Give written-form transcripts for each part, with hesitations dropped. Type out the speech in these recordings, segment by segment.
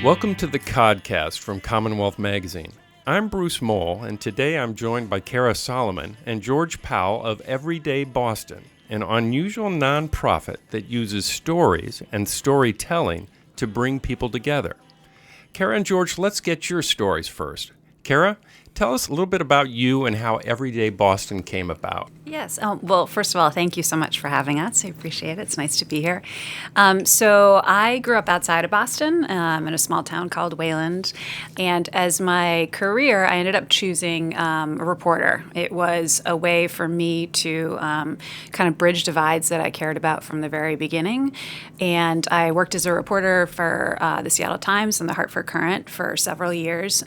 Welcome to the Codcast from Commonwealth Magazine. I'm Bruce Moll, and today I'm joined by Cara Solomon and George Powell of Everyday Boston, an unusual nonprofit that uses stories and storytelling to bring people together. Cara and George, let's get your stories first. Cara, tell us a little bit about you and how Everyday Boston came about. Yes. Well, first of all, thank you so much for having us. I appreciate it. It's nice to be here. So I grew up outside of Boston in a small town called Wayland. And as my career, I ended up choosing a reporter. It was a way for me to kind of bridge divides that I cared about from the very beginning. And I worked as a reporter for the Seattle Times and the Hartford Courant for several years.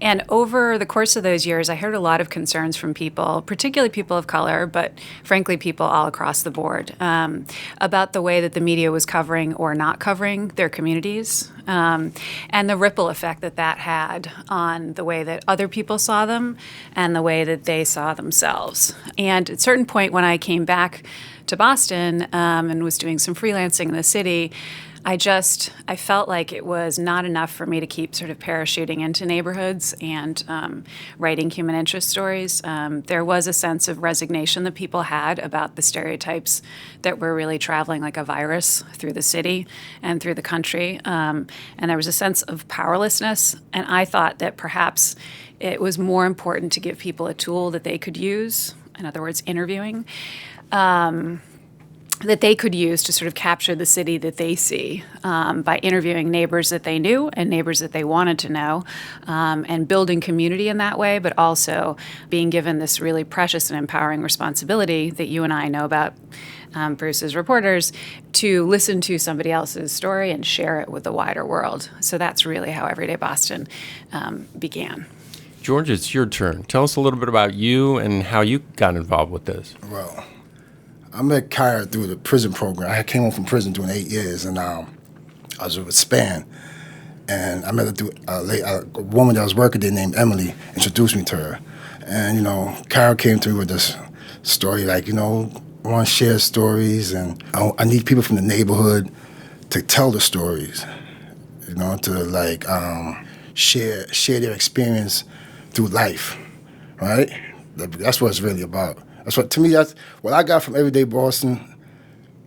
And over the course of those years, I heard a lot of concerns from people, particularly people of color, but frankly, people all across the board, about the way that the media was covering or not covering their communities, and the ripple effect that that had on the way that other people saw them and the way that they saw themselves. And at a certain point when I came back to Boston and was doing some freelancing in the city, I felt like it was not enough for me to keep sort of parachuting into neighborhoods and writing human interest stories. There was a sense of resignation that people had about the stereotypes that were really traveling like a virus through the city and through the country. And there was a sense of powerlessness. And I thought that perhaps it was more important to give people a tool that they could use, in other words, interviewing, that they could use to sort of capture the city that they see by interviewing neighbors that they knew and neighbors that they wanted to know, and building community in that way, but also being given this really precious and empowering responsibility that you and I know about, Bruce, as reporters, to listen to somebody else's story and share it with the wider world. So that's really how Everyday Boston began. George, it's your turn. Tell us a little bit about you and how you got involved with this. Well, I met Cara through the prison program. I came home from prison doing 8 years, and I was with Span. And I met her through a woman that was working there named Emily, introduced me to her. And, Cara came to me with this story, I want to share stories, and I need people from the neighborhood to tell the stories, to, share their experience through life, right? That's what it's really about. That's what I got from Everyday Boston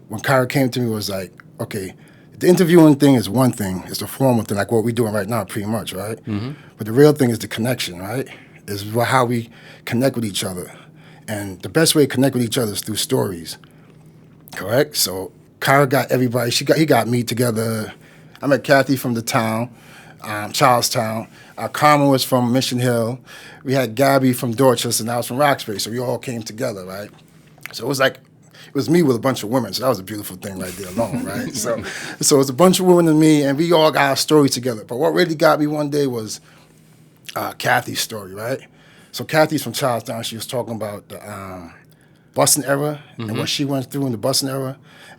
when Cara came to me was like, okay, the interviewing thing is one thing. It's the formal thing, like what we're doing right now pretty much, right? Mm-hmm. But the real thing is the connection, right? Is how we connect with each other. And the best way to connect with each other is through stories, correct? So Cara got everybody, he got me together. I met Kathy from the town, Charlestown. Carmen was from Mission Hill. We had Gabby from Dorchester, and I was from Roxbury, so we all came together, right? So it was me with a bunch of women, so that was a beautiful thing right there alone, right? So it was a bunch of women and me, and we all got our story together. But what really got me one day was Kathy's story, right? So Kathy's from Charlestown. She was talking about the busing era and what she went through in the busing era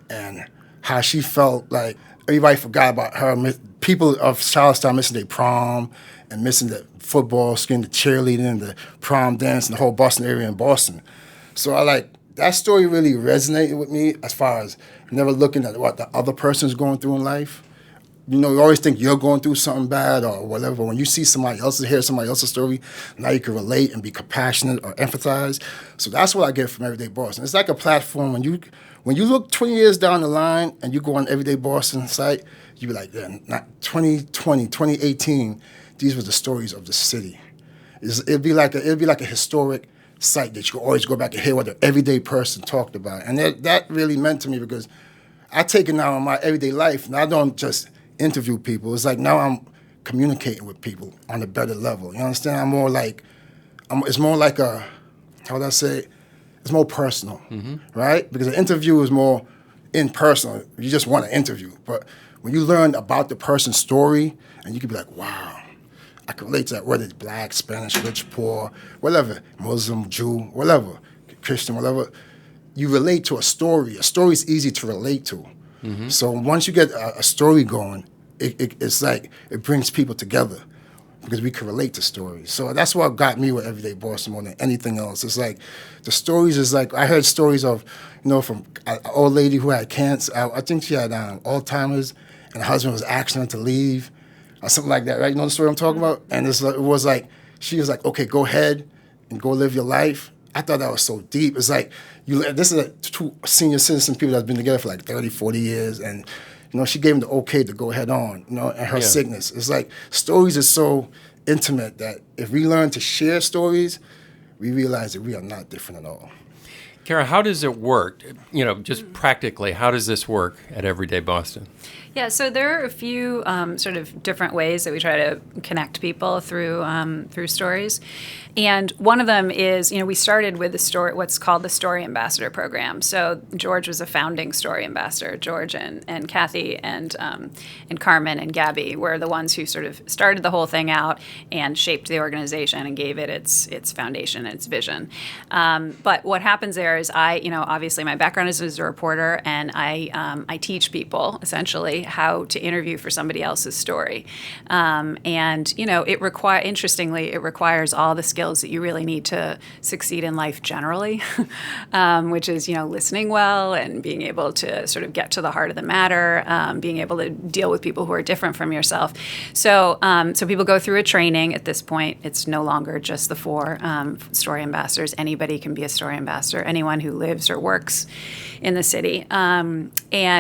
and how she felt like everybody forgot about her. People of Charlestown missing their prom and missing the football skin, the cheerleading, and the prom dance, and the whole Boston area in Boston. So that story really resonated with me as far as never looking at what the other person's going through in life. You always think you're going through something bad or whatever. But when you see hear somebody else's story, now you can relate and be compassionate or empathize. So that's what I get from Everyday Boston. It's like a platform when you look 20 years down the line and you go on Everyday Boston site, you be like, yeah, not 2020, 2018, these were the stories of the city. It'd be like a historic site that you can always go back and hear what the everyday person talked about. And that really meant to me because I take it now in my everyday life, and I don't just interview people. It's like now I'm communicating with people on a better level. You understand? It's more like it's more personal, right? Because an interview is more impersonal. You just want to interview. But when you learn about the person's story, and you can be like, wow, I can relate to that, whether it's black, Spanish, rich, poor, whatever, Muslim, Jew, whatever, Christian, whatever. You relate to a story. A story is easy to relate to. Mm-hmm. So once you get a story going, it's like it brings people together because we can relate to stories. So that's what got me with Everyday Boston more than anything else. It's like the stories is like, I heard stories of, from an old lady who had cancer. I think she had Alzheimer's, and her husband was asking her to leave. or something like that, right? You know the story I'm talking about? And it was like, she was like, okay, go ahead and go live your life. I thought that was so deep. It's like, this is two senior citizen people that's been together for like 30, 40 years. And, she gave him the okay to go head on, and her sickness. It's like, stories are so intimate that if we learn to share stories, we realize that we are not different at all. Cara, how does it work? Just practically, how does this work at Everyday Boston? Yeah, so there are a few sort of different ways that we try to connect people through stories. And one of them is, we started with what's called the Story Ambassador Program. So George was a founding Story Ambassador. George and Kathy and Carmen and Gabby were the ones who sort of started the whole thing out and shaped the organization and gave it its foundation and its vision. But what happens there is obviously my background is as a reporter, and I teach people essentially how to interview for somebody else's story. Interestingly, it requires all the skills that you really need to succeed in life generally, which is, listening well and being able to sort of get to the heart of the matter, being able to deal with people who are different from yourself. So people go through a training at this point. It's no longer just the 4 story ambassadors. Anybody can be a story ambassador, anyone who lives or works in the city. And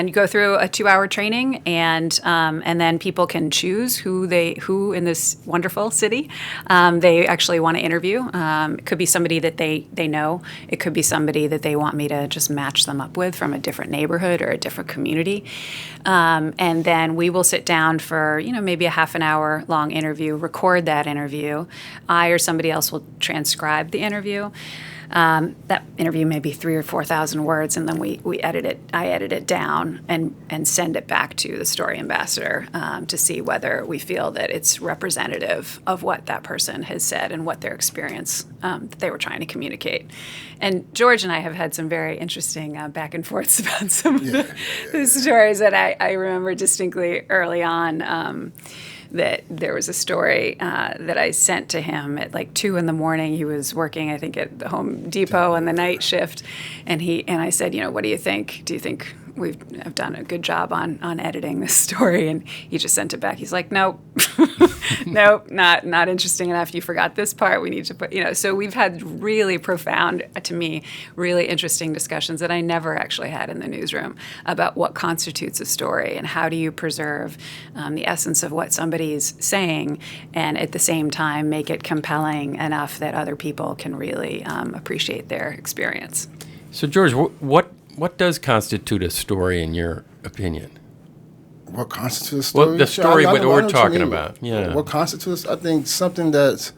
you go through a 2-hour training, and then people can choose who in this wonderful city they actually want to interview. It could be somebody that they know. It could be somebody that they want me to just match them up with from a different neighborhood or a different community. And then we will sit down for, maybe a half an hour long interview, record that interview. I or somebody else will transcribe the interview. That interview may be 3,000 or 4,000 words, and then we edit it. I edit it down and send it back to the story ambassador to see whether we feel that it's representative of what that person has said and what their experience that they were trying to communicate. And George and I have had some very interesting back and forths about some of the stories that I remember distinctly early on. That there was a story that I sent to him at like 2 a.m. He was working, I think, at the Home Depot on the night shift, and I said, what do you think? Do you think I've done a good job on editing this story? And he just sent it back. He's like, nope, nope, not interesting enough. You forgot this part. We need to put, So we've had really profound, to me, really interesting discussions that I never actually had in the newsroom about what constitutes a story and how do you preserve the essence of what somebody's saying and at the same time make it compelling enough that other people can really appreciate their experience. So George, what does constitute a story in your opinion? What constitutes a story? Well, the story that we're talking about. Yeah. What constitutes, I think, something that's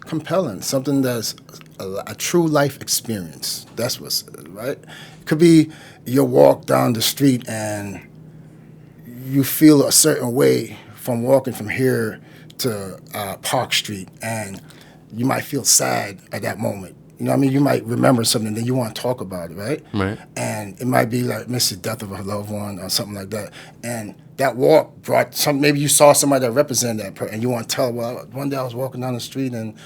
compelling, something that's a true life experience. That's what's, right? It could be your walk down the street and you feel a certain way from walking from here to Park Street, and you might feel sad at that moment. You might remember something, then you want to talk about it, right? Right. And it might be like miss the death of a loved one or something like that. And that walk brought maybe you saw somebody that represented that person, and you want to tell, well, one day I was walking down the street and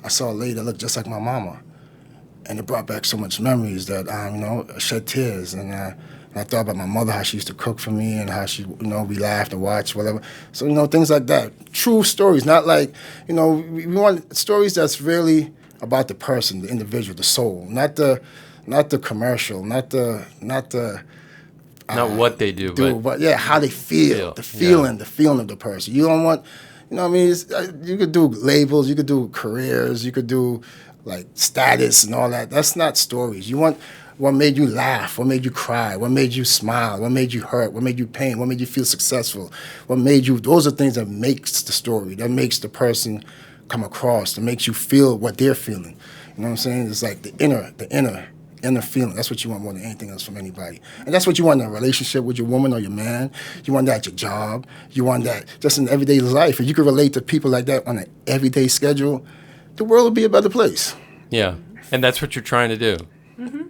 I saw a lady that looked just like my mama. And it brought back so much memories that, shed tears. And I thought about my mother, how she used to cook for me and how she, we laughed and watched, whatever. So, things like that. True stories, not like, we want stories that's really about the person, the individual, the soul, not the commercial, not what they do, but how they feel, the feeling of the person. You don't want, you could do labels, you could do careers, you could do like status and all that. That's not stories. You want what made you laugh, what made you cry, what made you smile, what made you hurt, what made you pain, what made you feel successful, what made you. Those are things that makes the story, that makes the person come across, that makes you feel what they're feeling. You know what I'm saying? It's like the inner feeling. That's what you want more than anything else from anybody. And that's what you want in a relationship with your woman or your man. You want that at your job. You want that just in everyday life. If you could relate to people like that on an everyday schedule, the world would be a better place. Yeah, and that's what you're trying to do. Mm-hmm.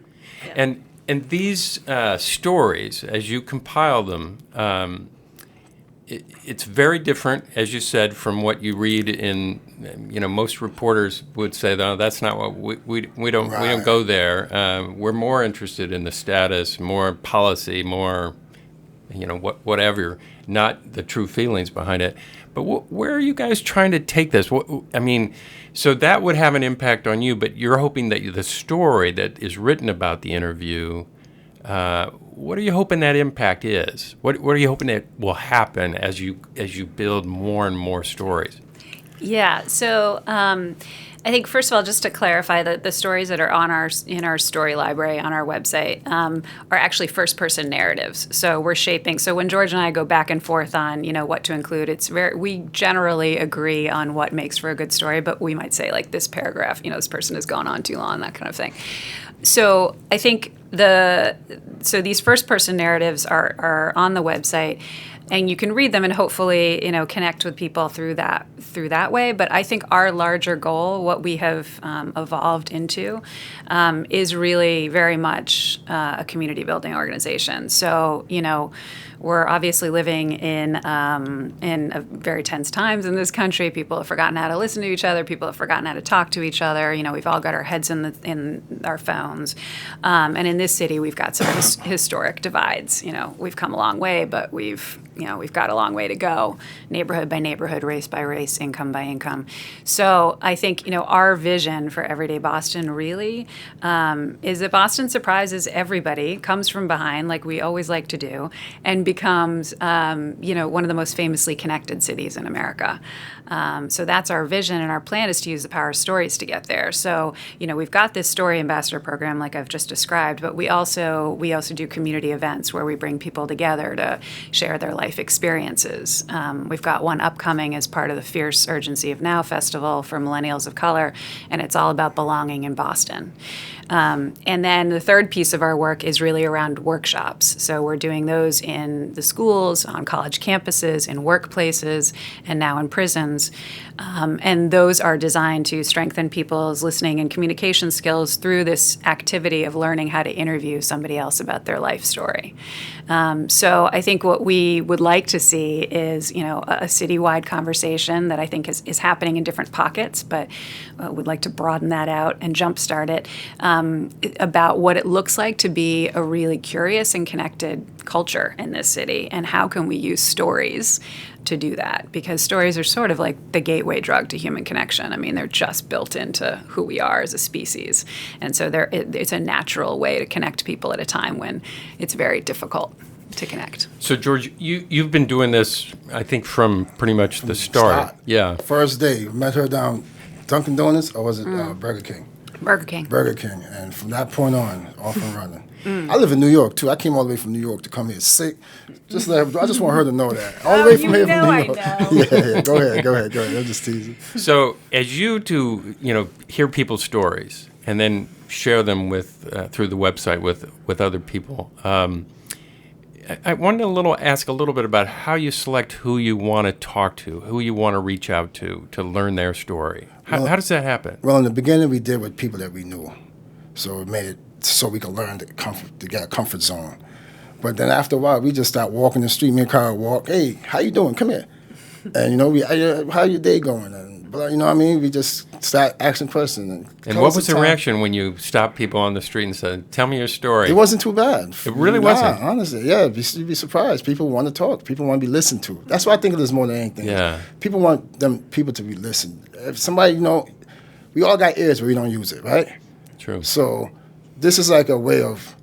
Yeah. And these stories, as you compile them, it's very different, as you said, from what you read in. Most reporters would say, "No, that's not what we don't go there. We're more interested in the status, more policy, more whatever, not the true feelings behind it. But where are you guys trying to take this? So that would have an impact on you, but you're hoping that the story that is written about the interview, what are you hoping that impact is? What are you hoping that will happen as you build more and more stories? Yeah. So I think, first of all, just to clarify, that the stories that are in our story library on our website are actually first-person narratives. So we're shaping. So when George and I go back and forth on what to include, we generally agree on what makes for a good story, but we might say, like, this paragraph, this person has gone on too long, that kind of thing. So I think these first-person narratives are on the website, and you can read them and hopefully connect with people through that way. But I think our larger goal, what we have evolved into, is really very much a community building organization. So we're obviously living in a very tense times in this country. People have forgotten how to listen to each other. People have forgotten how to talk to each other. We've all got our heads in our phones, and in this city, we've got some historic divides. We've come a long way, but we've got a long way to go, neighborhood by neighborhood, race by race, income by income. So I think, our vision for Everyday Boston really is that Boston surprises everybody, comes from behind, like we always like to do, and becomes, one of the most famously connected cities in America. So that's our vision, and our plan is to use the power of stories to get there. So, we've got this story ambassador program, like I've just described, but we also do community events where we bring people together to share their life experiences. We've got one upcoming as part of the Fierce Urgency of Now Festival for Millennials of Color, and it's all about belonging in Boston. And then the third piece of our work is really around workshops. So we're doing those in the schools, on college campuses, in workplaces, and now in prisons. And those are designed to strengthen people's listening and communication skills through this activity of learning how to interview somebody else about their life story. So I think what we would like to see is, a citywide conversation that I think is happening in different pockets, but would like to broaden that out and jumpstart it, about what it looks like to be a really curious and connected culture in this city, and how can we use stories to do that, because stories are sort of like the gateway drug to human connection. I mean, they're just built into who we are as a species, and so it's a natural way to connect people at a time when it's very difficult to connect. So, George, you've been doing this, I think, from pretty much the start. Yeah. First day, met her down Dunkin' Donuts, or was it Burger King? Burger King. And from that point on, off and running. I live in New York, too. I came all the way from New York to come here sick. I just want her to know that. All the way from here from New York. Yeah, go ahead. I'm just teasing. So as you hear people's stories and then share them through the website with other people, I wanted to ask a little bit about how you select who you want to talk to, who you want to reach out to learn their story. How does that happen? Well, in the beginning, we did with people that we knew. So it made it so we could learn to get a comfort zone. But then after a while, we just stopped walking the street. Me and Cara walk. Hey, how you doing? Come here. And, how your day going? And, what I mean? We just start asking questions. And what was the reaction when you stopped people on the street and said, tell me your story? It wasn't too bad. It really wasn't? Honestly. Yeah, you'd be surprised. People want to talk. People want to be listened to. That's why I think of this more than anything. Yeah. People want people to be listened. If somebody, we all got ears, but we don't use it, right? True. So this is like a way of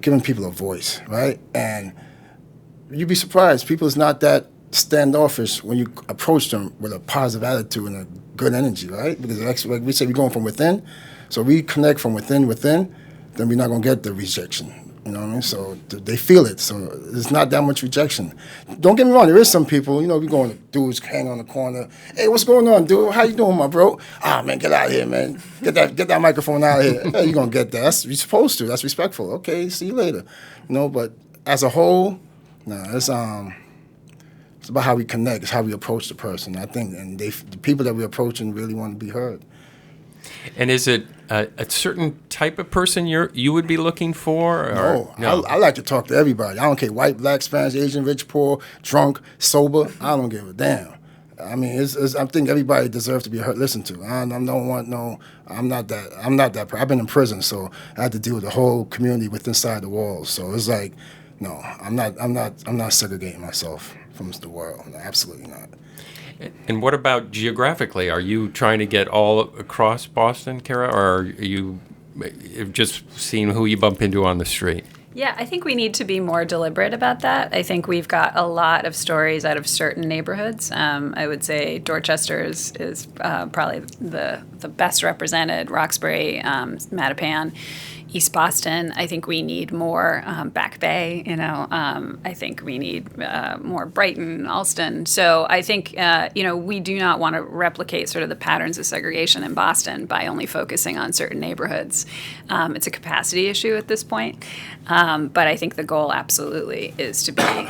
giving people a voice, right? And you'd be surprised. People is not that standoffish when you approach them with a positive attitude and a good energy, right? Because like we say, we're going from within. So we connect from within, then we're not going to get the rejection. You know what I mean? So they feel it. So there's not that much rejection. Don't get me wrong. There is some people, we going to dudes hang on the corner. Hey, what's going on, dude? How you doing, my bro? Ah, man, get out of here, man. Get that microphone out of here. Hey, you're going to get that. You're supposed to. That's respectful. Okay, see you later. But as a whole, it's about how we connect. It's how we approach the person, I think. And the people that we're approaching really want to be heard. And is it a certain type of person you would be looking for? No. I like to talk to everybody. I don't care, white, black, Spanish, Asian, rich, poor, drunk, sober. I don't give a damn. I mean, I think everybody deserves to be listened to. I'm not that. I've been in prison, so I had to deal with the whole community inside the walls. So it's like No, I'm not segregating myself from the world. No, absolutely not. And what about geographically? Are you trying to get all across Boston, Cara, or are you just seeing who you bump into on the street? Yeah, I think we need to be more deliberate about that. I think we've got a lot of stories out of certain neighborhoods. I would say Dorchester is probably the best represented. Roxbury, Mattapan, East Boston. I think we need more Back Bay. I think we need more Brighton, Allston. So I think we do not want to replicate sort of the patterns of segregation in Boston by only focusing on certain neighborhoods. It's a capacity issue at this point. But I think the goal absolutely is to be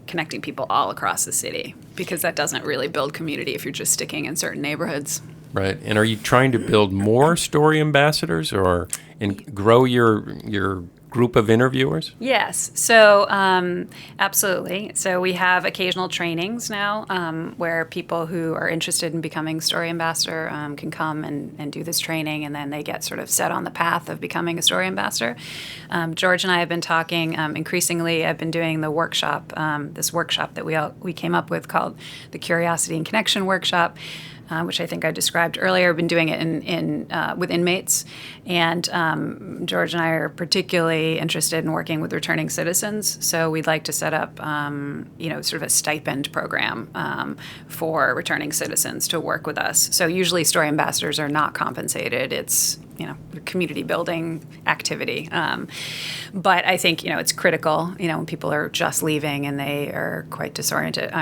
connecting people all across the city, because that doesn't really build community if you're just sticking in certain neighborhoods. Right. And are you trying to build more story ambassadors or grow your group of interviewers? Yes. So absolutely. So we have occasional trainings now where people who are interested in becoming story ambassador can come and do this training, and then they get sort of set on the path of becoming a story ambassador. George and I have been talking increasingly. I've been doing the workshop, this workshop that we came up with called the Curiosity and Connection Workshop, which I think I described earlier. I've been doing it with inmates, and George and I are particularly interested in working with returning citizens. So we'd like to set up, sort of a stipend program for returning citizens to work with us. So usually story ambassadors are not compensated. It's community building activity. But I think, it's critical, when people are just leaving and they are quite disoriented.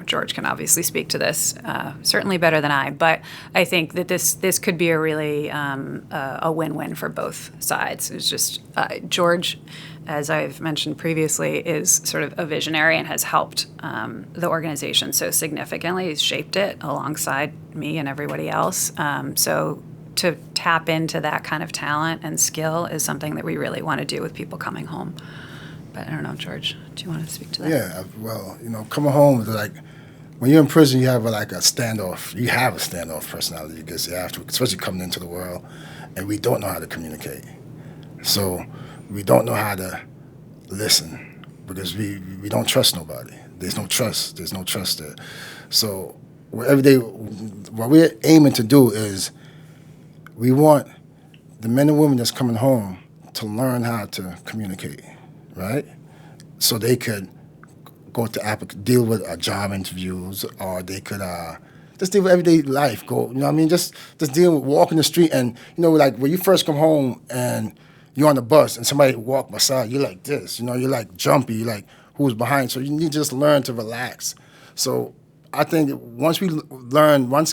George can obviously speak to this certainly better than I, but I think that this could be a really a win-win for both sides. It's just George, as I've mentioned previously, is sort of a visionary and has helped the organization so significantly. He's shaped it alongside me and everybody else. So to tap into that kind of talent and skill is something that we really want to do with people coming home. But I don't know, George, do you want to speak to that? Yeah, well, coming home is like, when you're in prison, you have a standoff. You have a standoff personality, because you have to, especially coming into the world, and we don't know how to communicate. So we don't know how to listen, because we don't trust nobody. There's no trust. There's no trust there. So what we're aiming to do is, we want the men and women that's coming home to learn how to communicate, right? So they could go to deal with job interviews, or they could just deal with everyday life. Just deal with walking the street, and like when you first come home and you're on the bus and somebody walk beside, you're like this, you're like jumpy, you're like who's behind. So you need to just learn to relax. So I think once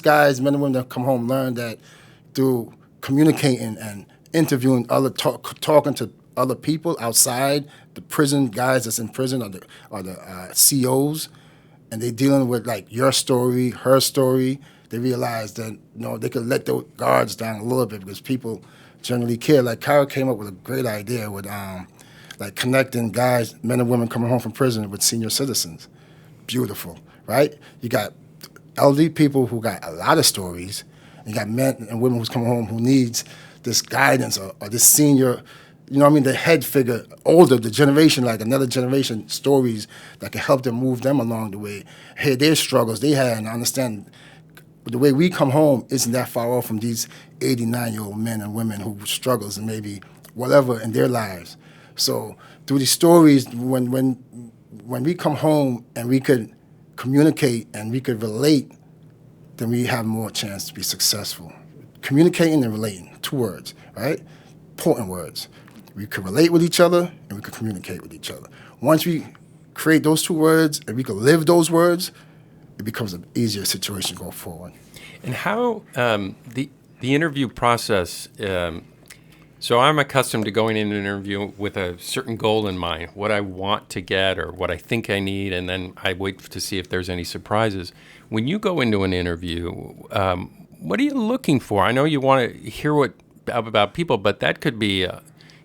guys, men and women that come home learn that through communicating and interviewing talking to other people outside the prison, guys that's in prison, or the COs, and they dealing with like your story, her story, they realize that they could let the guards down a little bit, because people generally care. Like Cara came up with a great idea with like connecting guys, men and women coming home from prison with senior citizens. Beautiful, right? You got elderly people who got a lot of stories. You got men and women who's coming home who needs this guidance or this senior, the head figure, older, the generation, like another generation, stories that can help them, move them along the way. Hey, their struggles they had, and understand the way we come home isn't that far off from these 89-year-old men and women who struggles and maybe whatever in their lives. So through these stories, when we come home and we could communicate and we could relate, then we have more chance to be successful. Communicating and relating, 2 words, right? Important words. We could relate with each other and we could communicate with each other. Once we create those 2 words and we could live those words, it becomes an easier situation to go forward. And how the interview process, so I'm accustomed to going in an interview with a certain goal in mind, what I want to get or what I think I need, and then I wait to see if there's any surprises. When you go into an interview, what are you looking for? I know you want to hear about people, but that could be,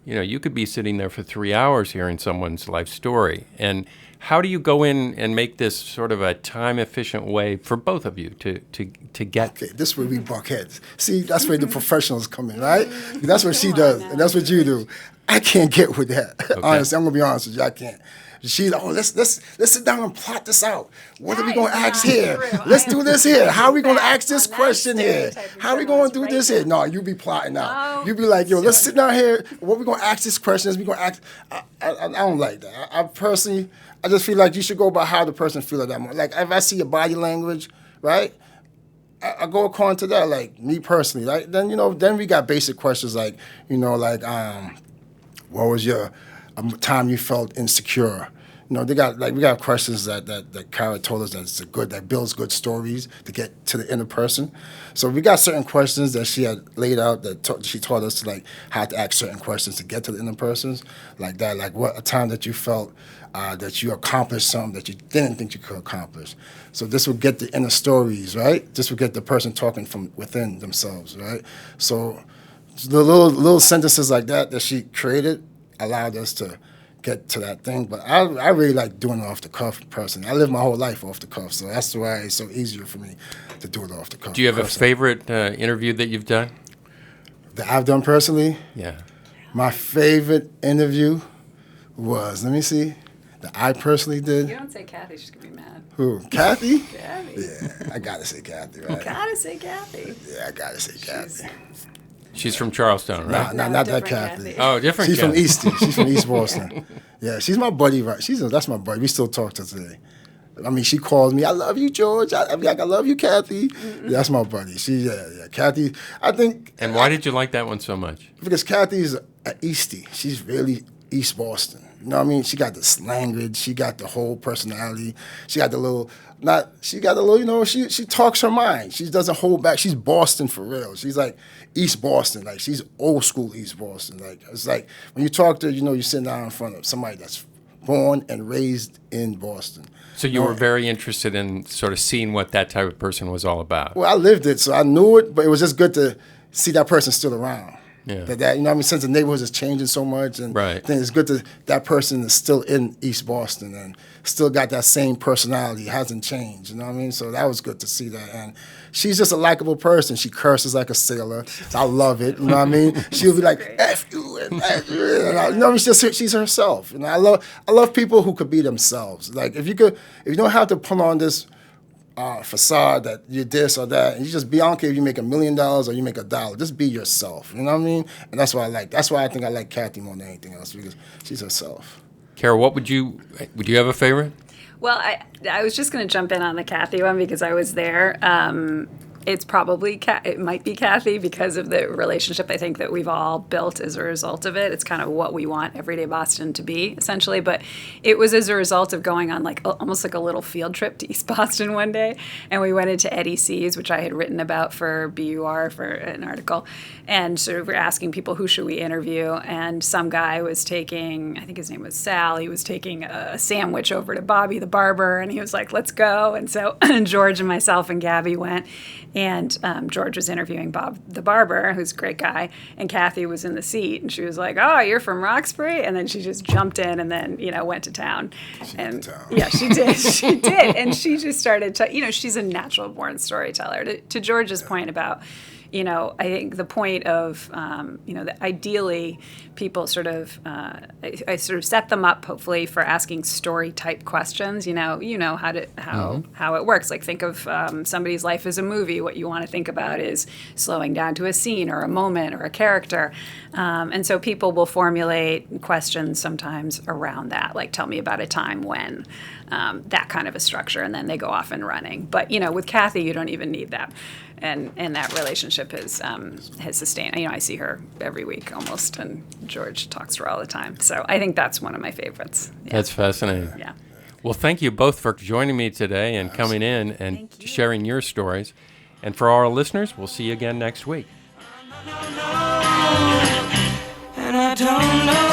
you could be sitting there for 3 hours hearing someone's life story. And How do you go in and make this sort of a time-efficient way for both of you to get? Okay, this is where we buck heads. See, that's where the professionals come in, right? That's what she does, and that's what you do. I can't get with that. Okay. Honestly, I'm gonna be honest with you. I can't. She's like, let's sit down and plot this out. What are we gonna ask here? Let's do this here. How are we gonna ask this question here? How are we gonna do this here? No, you be plotting out. You be like, yo, let's sit down here. What we gonna ask this question is we gonna ask. I don't like that. I personally, I just feel like you should go by how the person feel at that moment. Like if I see your body language, right? I go according to that. Like me personally, like then then we got basic questions like what was your time you felt insecure? They got we got questions that Cara told us that builds good stories to get to the inner person. So we got certain questions that she had laid out that she taught us how to ask certain questions to get to the inner persons, like that, like what a time that you felt that you accomplished something that you didn't think you could accomplish. So this would get the inner stories, right? This would get the person talking from within themselves, right? So the little sentences like that she created allowed us to get to that thing. But I really like doing it off the cuff personally. I live my whole life off the cuff, so that's why it's so easier for me to do it off the cuff. Do you have a favorite interview that you've done? That I've done personally? Yeah. My favorite interview was, let me see, that I personally did. You don't say Kathy, she's going to be mad. Who? Kathy? Kathy. Yeah, I got to say Kathy, right? Gotta say Kathy. Yeah, I got to say Kathy. She's from Charlestown, right? No, not that Kathy. Oh, different. She's Kathy. from East. She's from East Boston. Yeah, she's my buddy, right? That's my buddy. We still talk to today. I mean, she calls me, I love you, George. I love you, Kathy. Mm-hmm. Yeah, that's my buddy. Kathy, I think. And why did you like that one so much? Because Kathy's an Eastie. She's really East Boston. You know what I mean? She got this language. She got the whole personality. She talks her mind. She doesn't hold back. She's Boston for real. She's like East Boston. Like she's old school East Boston. Like it's like when you talk to her, you're sitting down in front of somebody that's born and raised in Boston. So you were very interested in sort of seeing what that type of person was all about. Well, I lived it, so I knew it, but it was just good to see that person still around. Yeah. That since the neighborhood is changing so much, and right. then it's good that person is still in East Boston and still got that same personality, hasn't changed. You know what I mean? So that was good to see that. And she's just a likable person. She curses like a sailor. So I love it. You know what I mean? She'll be like F you and F you. And she's herself. I love people who could be themselves. Like if you don't have to put on this facade that you're this or that, and you just be, I don't care if you make $1 million or you make $1. Just be yourself. You know what I mean? And that's what I like. That's why I think I like Kathy more than anything else, because she's herself. Cara, would you have a favorite? Well, I was just going to jump in on the Kathy one because I was there. It's probably it might be Kathy because of the relationship I think that we've all built as a result of it. It's kind of what we want Everyday Boston to be, essentially. But it was as a result of going on almost like a little field trip to East Boston one day, and we went into Eddie C's, which I had written about for BUR for an article, and sort of we're asking people who should we interview, and some guy was taking, I think his name was Sal, he was taking a sandwich over to Bobby the barber, and he was like, let's go. And so George and myself and Gabby went. And George was interviewing Bob the barber, who's a great guy, and Kathy was in the seat, and she was like, "Oh, you're from Roxbury?" And then she just jumped in, and then went to town. Yeah, she did. She did, and she just started to, she's a natural born storyteller. To George's point about, I think the point of, that ideally people sort of, I sort of set them up hopefully for asking story type questions. How it works. Like think of somebody's life as a movie. What you want to think about is slowing down to a scene or a moment or a character. And so people will formulate questions sometimes around that, like tell me about a time when, that kind of a structure, and then they go off and running. But with Kathy, you don't even need that. And that relationship has sustained. I see her every week almost, and George talks to her all the time. So I think that's one of my favorites. Yeah. That's fascinating. Yeah. Well, thank you both for joining me today and coming in and sharing your stories. And for our listeners, we'll see you again next week. And I don't know